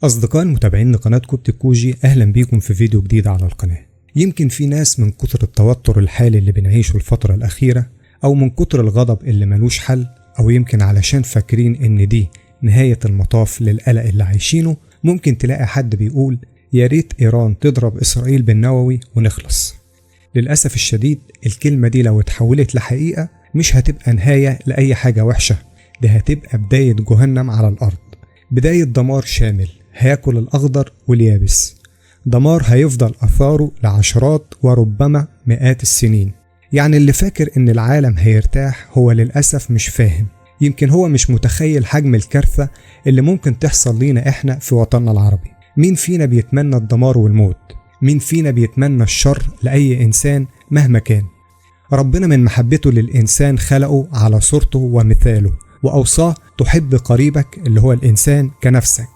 أصدقائي المتابعين لقناة كوبتك كوجي، أهلا بيكم في فيديو جديد على القناة. يمكن في ناس من كتر التوتر الحالي اللي بنعيشه الفترة الأخيرة، أو من كتر الغضب اللي ملوش حل، أو يمكن علشان فاكرين إن دي نهاية المطاف للقلق اللي عايشينه، ممكن تلاقي حد بيقول يا ريت إيران تضرب إسرائيل بالنووي ونخلص. للأسف الشديد الكلمة دي لو اتحولت لحقيقة مش هتبقى نهاية لأي حاجة وحشة، ده هتبقى بداية جهنم على الأرض، بداية دمار شامل هياكل الأخضر واليابس، دمار هيفضل أثاره لعشرات وربما مئات السنين. يعني اللي فاكر إن العالم هيرتاح هو للأسف مش فاهم، يمكن هو مش متخيل حجم الكارثة اللي ممكن تحصل لينا إحنا في وطننا العربي. مين فينا بيتمنى الدمار والموت؟ مين فينا بيتمنى الشر لأي إنسان مهما كان؟ ربنا من محبته للإنسان خلقه على صورته ومثاله، وأوصاه تحب قريبك اللي هو الإنسان كنفسك،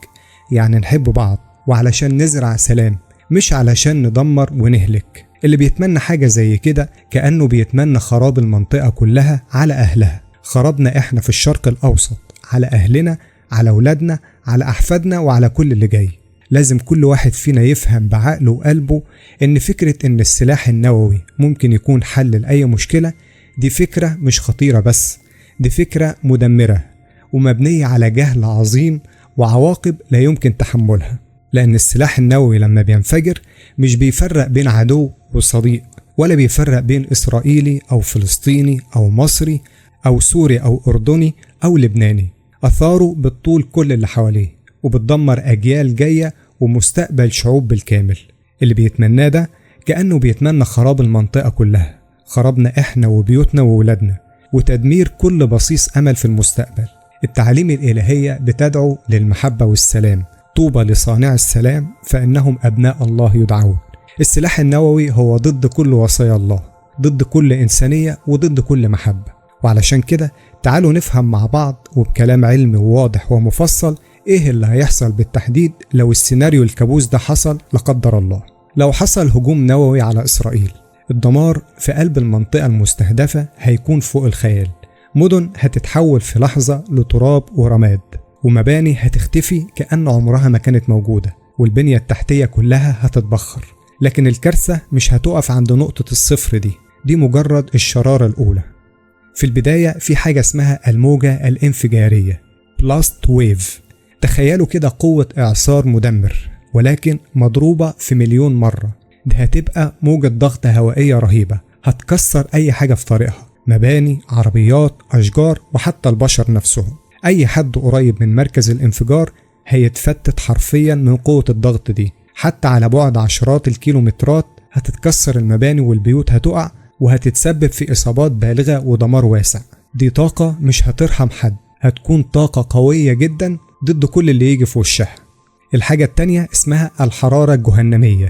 يعني نحب بعض وعلشان نزرع سلام، مش علشان ندمر ونهلك. اللي بيتمنى حاجة زي كده كأنه بيتمنى خراب المنطقة كلها على أهلها، خرابنا إحنا في الشرق الأوسط على أهلنا، على أولادنا، على أحفادنا، وعلى كل اللي جاي. لازم كل واحد فينا يفهم بعقله وقلبه إن فكرة إن السلاح النووي ممكن يكون حل لأي مشكلة دي فكرة مش خطيرة بس، دي فكرة مدمرة ومبنية على جهل عظيم وعواقب لا يمكن تحملها. لأن السلاح النووي لما بينفجر مش بيفرق بين عدو وصديق، ولا بيفرق بين إسرائيلي أو فلسطيني أو مصري أو سوري أو أردني أو لبناني. أثاره بتطول كل اللي حواليه وبتدمر أجيال جاية ومستقبل شعوب بالكامل. اللي بيتمناه ده كأنه بيتمنى خراب المنطقة كلها، خرابنا إحنا وبيوتنا وولادنا، وتدمير كل بصيص أمل في المستقبل. التعاليم الإلهية بتدعو للمحبة والسلام، طوبى لصانع السلام فإنهم أبناء الله يدعون. السلاح النووي هو ضد كل وصايا الله، ضد كل إنسانية وضد كل محبة. وعلشان كده تعالوا نفهم مع بعض وبكلام علمي واضح ومفصل إيه اللي هيحصل بالتحديد لو السيناريو الكابوس ده حصل لا قدر الله. لو حصل هجوم نووي على إسرائيل، الدمار في قلب المنطقة المستهدفة هيكون فوق الخيال. مدن هتتحول في لحظة لتراب ورماد، ومباني هتختفي كأن عمرها ما كانت موجودة، والبنية التحتية كلها هتتبخر. لكن الكارثة مش هتقف عند نقطة الصفر دي مجرد الشرارة الأولى. في البداية في حاجة اسمها الموجة الانفجارية بلاست ويف. تخيلوا كده قوة إعصار مدمر ولكن مضروبة في 1,000,000 مرة. دي هتبقى موجة ضغط هوائية رهيبة هتكسر أي حاجة في طريقها، مباني، عربيات، أشجار، وحتى البشر نفسهم. أي حد قريب من مركز الانفجار هيتفتت حرفيا من قوة الضغط دي. حتى على بعد عشرات الكيلومترات هتتكسر المباني والبيوت هتقع، وهتتسبب في إصابات بالغة ودمار واسع. دي طاقة مش هترحم حد، هتكون طاقة قوية جدا ضد كل اللي يجي في وشها. الحاجة التانية اسمها الحرارة الجهنمية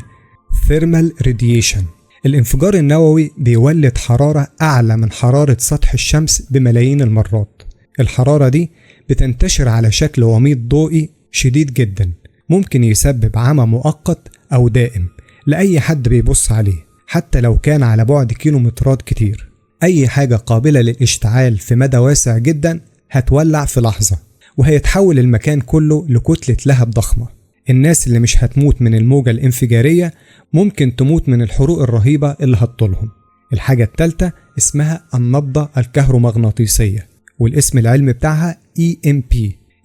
Thermal Radiation. الانفجار النووي بيولد حرارة أعلى من حرارة سطح الشمس بملايين المرات. الحرارة دي بتنتشر على شكل وميض ضوئي شديد جدا، ممكن يسبب عمى مؤقت أو دائم لأي حد بيبص عليه، حتى لو كان على بعد كيلومترات كتير. أي حاجة قابلة للاشتعال في مدى واسع جدا هتولع في لحظة، وهيتحول المكان كله لكتلة لهب ضخمة. الناس اللي مش هتموت من الموجة الانفجارية ممكن تموت من الحروق الرهيبة اللي هتطولهم. الحاجة الثالثة اسمها النبضة الكهرومغناطيسية، والاسم العلمي بتاعها EMP.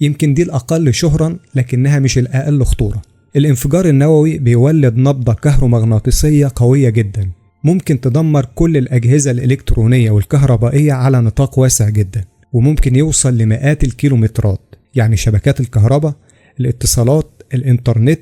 يمكن دي الأقل شهرا لكنها مش الأقل خطورة. الانفجار النووي بيولد نبضة كهرومغناطيسية قوية جدا، ممكن تدمر كل الأجهزة الإلكترونية والكهربائية على نطاق واسع جدا، وممكن يوصل لمئات الكيلومترات. يعني شبكات الكهرباء، الاتصالات، الإنترنت،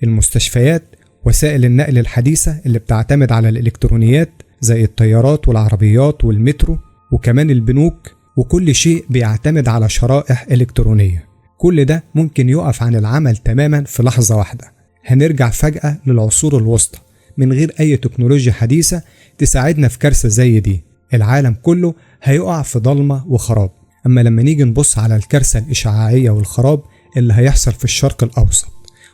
المستشفيات، وسائل النقل الحديثة اللي بتعتمد على الإلكترونيات زي الطيارات والعربيات والمترو، وكمان البنوك، وكل شيء بيعتمد على شرائح إلكترونية. كل ده ممكن يقف عن العمل تماما في لحظة واحدة. هنرجع فجأة للعصور الوسطى من غير أي تكنولوجيا حديثة تساعدنا في كارثة زي دي. العالم كله هيقع في ضلمة وخراب. أما لما نيجي نبص على الكارثة الإشعاعية والخراب اللي هيحصل في الشرق الأوسط،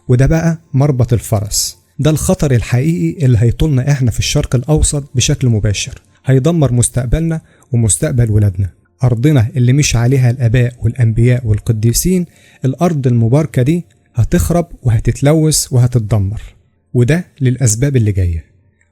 وده بقى مربط الفرس، ده الخطر الحقيقي اللي هيطولنا إحنا في الشرق الأوسط بشكل مباشر، هيدمر مستقبلنا ومستقبل ولادنا. أرضنا اللي مش عليها الآباء والأنبياء والقديسين، الأرض المباركة دي هتخرب وهتتلوث وهتتدمر، وده للأسباب اللي جاية.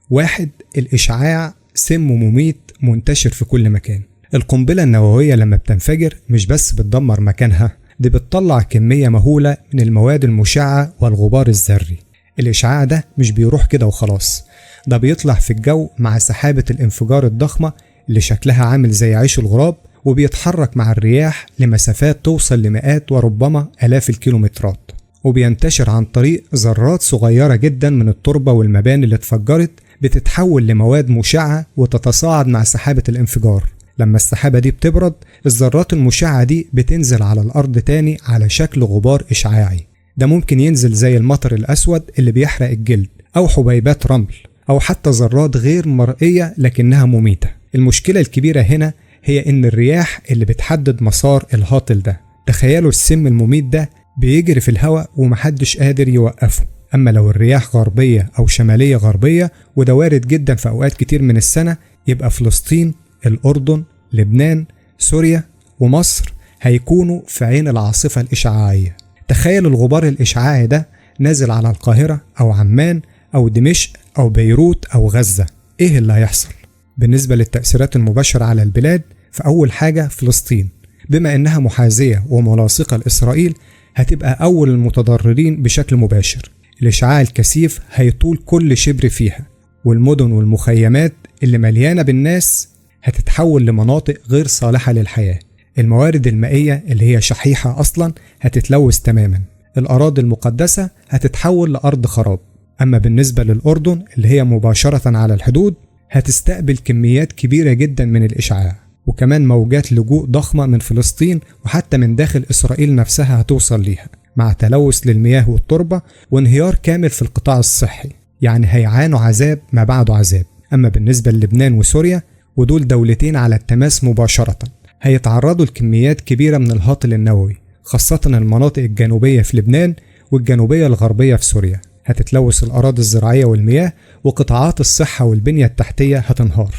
1. الإشعاع سم مميت منتشر في كل مكان. القنبلة النووية لما بتنفجر مش بس بتدمر مكانها، دي بتطلع كمية مهولة من المواد المشعة والغبار الذري. الإشعاع ده مش بيروح كده وخلاص، ده بيطلع في الجو مع سحابة الانفجار الضخمة اللي شكلها عامل زي عيش الغراب، وبيتحرك مع الرياح لمسافات توصل لمئات وربما آلاف الكيلومترات، وبينتشر عن طريق ذرات صغيرة جدا من التربة والمباني اللي اتفجرت، بتتحول لمواد مشعة وتتصاعد مع سحابة الانفجار. لما السحابة دي بتبرد، الذرات المشعة دي بتنزل على الأرض تاني على شكل غبار إشعاعي. ده ممكن ينزل زي المطر الأسود اللي بيحرق الجلد، أو حبيبات رمل، أو حتى ذرات غير مرئية لكنها مميتة. المشكلة الكبيرة هنا هي إن الرياح اللي بتحدد مسار الهاطل ده، تخيلوا السم المميت ده بيجري في الهواء ومحدش قادر يوقفه. أما لو الرياح غربية أو شمالية غربية، وده وارد جدا في أوقات كتير من السنة، يبقى فلسطين، الأردن، لبنان، سوريا ومصر هيكونوا في عين العاصفة الإشعاعية. تخيل الغبار الإشعاعي ده نازل على القاهرة أو عمان أو دمشق أو بيروت أو غزة، إيه اللي هيحصل؟ بالنسبة للتأثيرات المباشرة على البلاد، فأول حاجة فلسطين، بما إنها محاذية وملاصقة لإسرائيل، هتبقى أول المتضررين بشكل مباشر. الإشعاع الكثيف هيطول كل شبر فيها، والمدن والمخيمات اللي مليانة بالناس هتتحول لمناطق غير صالحة للحياة. الموارد المائية اللي هي شحيحة أصلا هتتلوث تماما. الأراضي المقدسة هتتحول لأرض خراب. أما بالنسبة للأردن اللي هي مباشرة على الحدود، هتستقبل كميات كبيرة جدا من الإشعاع، وكمان موجات لجوء ضخمة من فلسطين وحتى من داخل إسرائيل نفسها هتوصل ليها، مع تلوث للمياه والتربة وانهيار كامل في القطاع الصحي. يعني هيعانوا عذاب ما بعده عذاب. أما بالنسبة للبنان وسوريا، ودول دولتين على التماس مباشرة، هيتعرضوا لكميات كبيرة من الهاطل النووي، خاصة المناطق الجنوبية في لبنان والجنوبية الغربية في سوريا. هتتلوث الأراضي الزراعية والمياه، وقطاعات الصحة والبنية التحتية هتنهار.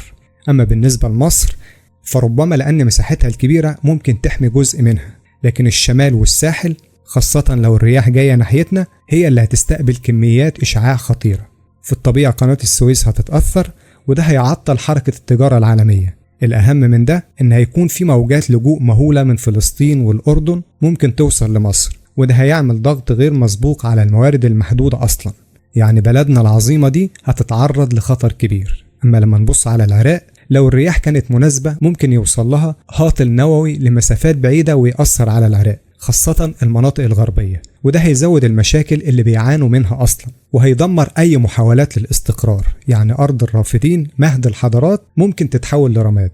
أما بالنسبة لمصر، فربما لأن مساحتها الكبيرة ممكن تحمي جزء منها، لكن الشمال والساحل خاصة لو الرياح جاية ناحيتنا هي اللي هتستقبل كميات إشعاع خطيرة. في الطبيعة قناة السويس هتتأثر، وده هيعطل حركة التجارة العالمية. الأهم من ده إن هيكون في موجات لجوء مهولة من فلسطين والأردن ممكن توصل لمصر، وده هيعمل ضغط غير مسبوق على الموارد المحدودة أصلا. يعني بلدنا العظيمة دي هتتعرض لخطر كبير. أما لما نبص على العراق، لو الرياح كانت مناسبة ممكن يوصل لها هاطل نووي لمسافات بعيدة ويأثر على العراق، خاصة المناطق الغربية، وده هيزود المشاكل اللي بيعانوا منها أصلا، وهيدمر أي محاولات للاستقرار. يعني أرض الرافدين مهد الحضارات ممكن تتحول لرماد.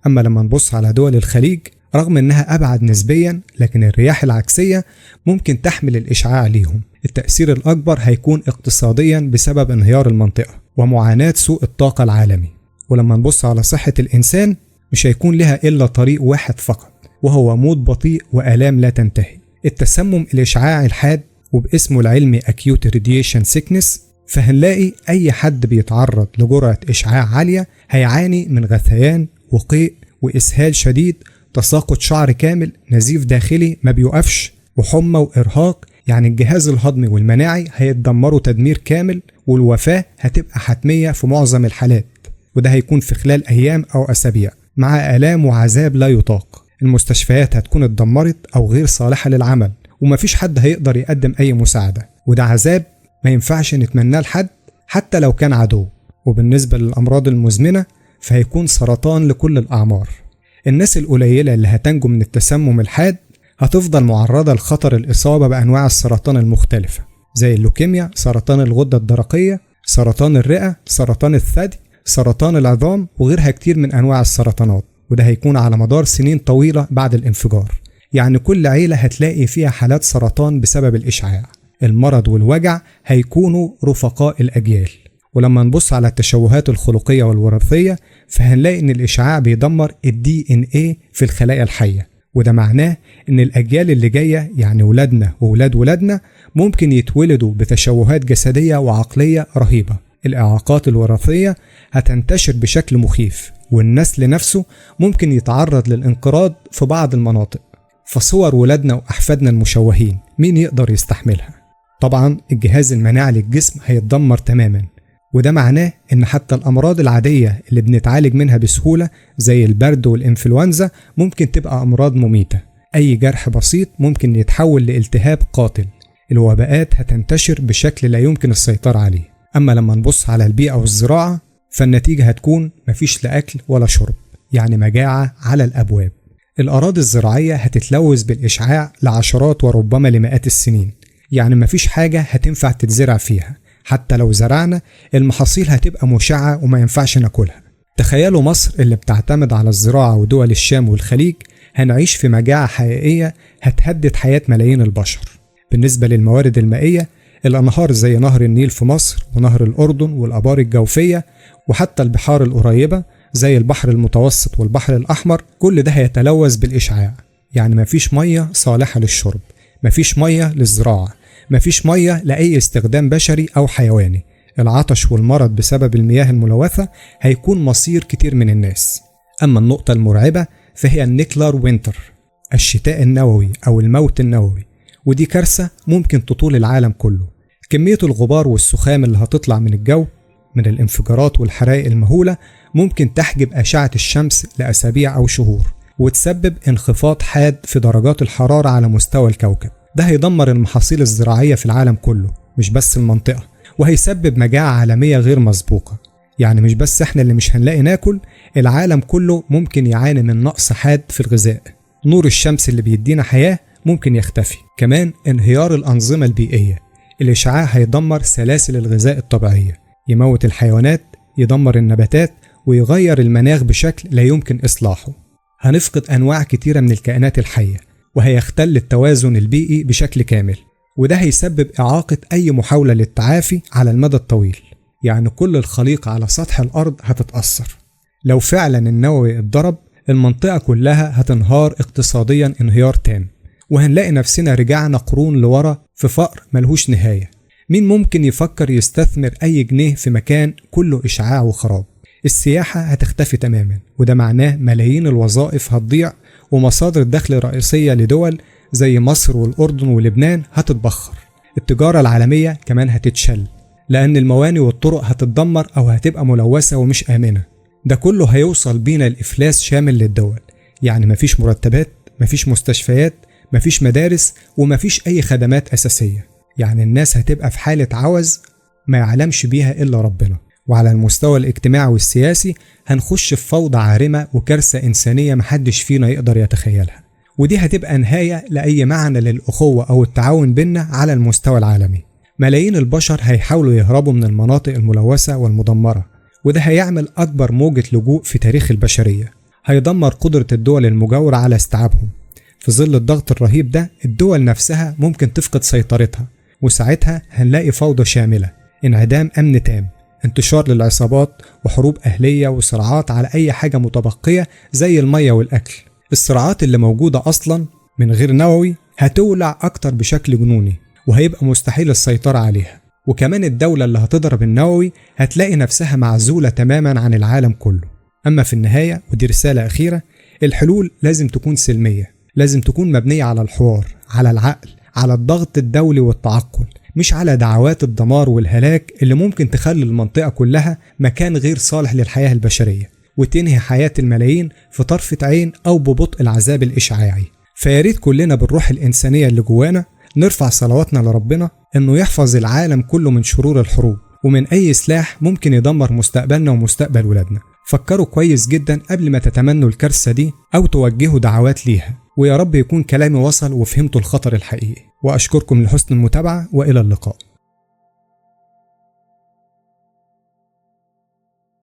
أما لما نبص على دول الخليج، رغم أنها أبعد نسبيا، لكن الرياح العكسية ممكن تحمل الإشعاع ليهم. التأثير الأكبر هيكون اقتصاديا بسبب انهيار المنطقة ومعاناة سوق الطاقة العالمي. ولما نبص على صحة الإنسان، مش هيكون لها إلا طريق واحد فقط، وهو موت بطيء وآلام لا تنتهي. التسمم الإشعاعي الحاد، وباسمه العلمي Acute Radiation Sickness. فهنلاقي أي حد بيتعرض لجرعة إشعاع عالية هيعاني من غثيان وقيء وإسهال شديد، تساقط شعر كامل، نزيف داخلي ما بيوقفش، وحمى وإرهاق. يعني الجهاز الهضمي والمناعي هيتدمروا تدمير كامل، والوفاة هتبقى حتمية في معظم الحالات، وده هيكون في خلال أيام أو أسابيع، مع آلام وعذاب لا يطاق. المستشفيات هتكون اتدمرت أو غير صالحة للعمل، ومفيش حد هيقدر يقدم أي مساعدة، وده عذاب ما ينفعش نتمناه لحد حتى لو كان عدو. وبالنسبة للأمراض المزمنة، فهيكون سرطان لكل الأعمار. الناس القليلة اللي هتنجو من التسمم الحاد هتفضل معرضة لخطر الإصابة بأنواع السرطان المختلفة، زي اللوكيميا، سرطان الغدة الدرقية، سرطان الرئة، سرطان الثدي، سرطان العظام، وغيرها كتير من أنواع السرطانات. وده هيكون على مدار سنين طويلة بعد الانفجار. يعني كل عيلة هتلاقي فيها حالات سرطان بسبب الإشعاع. المرض والوجع هيكونوا رفقاء الأجيال. ولما نبص على التشوهات الخلقية والوراثية، فهنلاقي إن الإشعاع بيدمر الDNA في الخلايا الحية، وده معناه إن الأجيال اللي جاية، يعني ولادنا وولاد ولادنا، ممكن يتولدوا بتشوهات جسدية وعقلية رهيبة. الإعاقات الوراثية هتنتشر بشكل مخيف، والنسل نفسه ممكن يتعرض للانقراض في بعض المناطق. فصور ولادنا وأحفادنا المشوهين مين يقدر يستحملها؟ طبعا الجهاز المناعي للجسم هيتدمر تماما، وده معناه ان حتى الامراض العادية اللي بنتعالج منها بسهولة زي البرد والانفلونزا ممكن تبقى امراض مميتة. اي جرح بسيط ممكن يتحول لالتهاب قاتل. الوباءات هتنتشر بشكل لا يمكن السيطرة عليه. اما لما نبص على البيئة والزراعة فالنتيجة هتكون مفيش لا اكل ولا شرب، يعني مجاعة على الابواب. الأراضي الزراعية هتتلوث بالإشعاع لعشرات وربما لمئات السنين، يعني مفيش حاجة هتنفع تتزرع فيها. حتى لو زرعنا المحاصيل هتبقى مشعة وما ينفعش ناكلها. تخيلوا مصر اللي بتعتمد على الزراعة ودول الشام والخليج هنعيش في مجاعة حقيقية هتهدد حياة ملايين البشر. بالنسبة للموارد المائية، الأنهار زي نهر النيل في مصر ونهر الأردن والآبار الجوفية وحتى البحار القريبة زي البحر المتوسط والبحر الأحمر، كل ده هيتلوث بالإشعاع. يعني مفيش مية صالحة للشرب، مفيش مية للزراعة، مفيش مية لأي استخدام بشري أو حيواني. العطش والمرض بسبب المياه الملوثة هيكون مصير كتير من الناس. أما النقطة المرعبة فهي النيكلار وينتر، الشتاء النووي أو الموت النووي، ودي كارثة ممكن تطول العالم كله. كمية الغبار والسخام اللي هتطلع من الجو من الانفجارات والحرائق المهولة ممكن تحجب أشعة الشمس لأسابيع أو شهور، وتسبب انخفاض حاد في درجات الحرارة على مستوى الكوكب. ده هيدمر المحاصيل الزراعية في العالم كله، مش بس المنطقة، وهيسبب مجاعة عالمية غير مسبوقة. يعني مش بس احنا اللي مش هنلاقي ناكل، العالم كله ممكن يعاني من نقص حاد في الغذاء. نور الشمس اللي بيدينا حياة ممكن يختفي. كمان انهيار الأنظمة البيئية، الإشعاع هيدمر سلاسل الغذاء الطبيعية، يموت الحيوانات، يدمر النباتات، ويغير المناخ بشكل لا يمكن إصلاحه. هنفقد أنواع كتيرة من الكائنات الحية، وهيختل التوازن البيئي بشكل كامل، وده هيسبب إعاقة أي محاولة للتعافي على المدى الطويل. يعني كل الخليقة على سطح الأرض هتتأثر. لو فعلا النووي اتضرب، المنطقة كلها هتنهار اقتصاديا انهيار تام، وهنلاقي نفسنا رجعنا قرون لورا في فقر ملهوش نهاية. مين ممكن يفكر يستثمر أي جنيه في مكان كله إشعاع وخراب؟ السياحة هتختفي تماما، وده معناه ملايين الوظائف هتضيع، ومصادر دخل رئيسية لدول زي مصر والأردن ولبنان هتتبخر. التجارة العالمية كمان هتتشل، لأن الموانئ والطرق هتتدمر أو هتبقى ملوثة ومش آمنة. ده كله هيوصل بينا الإفلاس شامل للدول. يعني مفيش مرتبات، مفيش مستشفيات، مفيش مدارس، ومفيش أي خدمات أساسية. يعني الناس هتبقى في حالة عوز ما يعلمش بيها إلا ربنا. وعلى المستوى الاجتماعي والسياسي هنخش في فوضى عارمة وكارثة إنسانية محدش فينا يقدر يتخيلها، ودي هتبقى نهاية لأي معنى للأخوة أو التعاون بينا على المستوى العالمي. ملايين البشر هيحاولوا يهربوا من المناطق الملوثة والمدمرة، وده هيعمل أكبر موجة لجوء في تاريخ البشرية. هيدمر قدرة الدول المجاورة على استيعابهم. في ظل الضغط الرهيب ده الدول نفسها ممكن تفقد سيطرتها، وساعتها هنلاقي فوضى شاملة، انعدام أمن تام، انتشار للعصابات وحروب أهلية وصراعات على أي حاجة متبقية زي المية والأكل. الصراعات اللي موجودة أصلا من غير نووي هتولع أكتر بشكل جنوني، وهيبقى مستحيل السيطرة عليها. وكمان الدولة اللي هتضرب النووي هتلاقي نفسها معزولة تماما عن العالم كله. أما في النهاية، ودي رسالة أخيرة، الحلول لازم تكون سلمية، لازم تكون مبنية على الحوار، على العقل، على الضغط الدولي والتعقل، مش على دعوات الدمار والهلاك اللي ممكن تخلي المنطقة كلها مكان غير صالح للحياة البشرية، وتنهي حياة الملايين في طرفة عين أو ببطء العذاب الإشعاعي. فياريت كلنا بالروح الإنسانية اللي جوانا نرفع صلواتنا لربنا إنه يحفظ العالم كله من شرور الحروب ومن أي سلاح ممكن يدمر مستقبلنا ومستقبل ولادنا. فكروا كويس جدا قبل ما تتمنوا الكارثة دي أو توجهوا دعوات ليها، ويا رب يكون كلامي وصل وفهمتوا الخطر الحقيقي. وأشكركم لحسن المتابعة، وإلى اللقاء.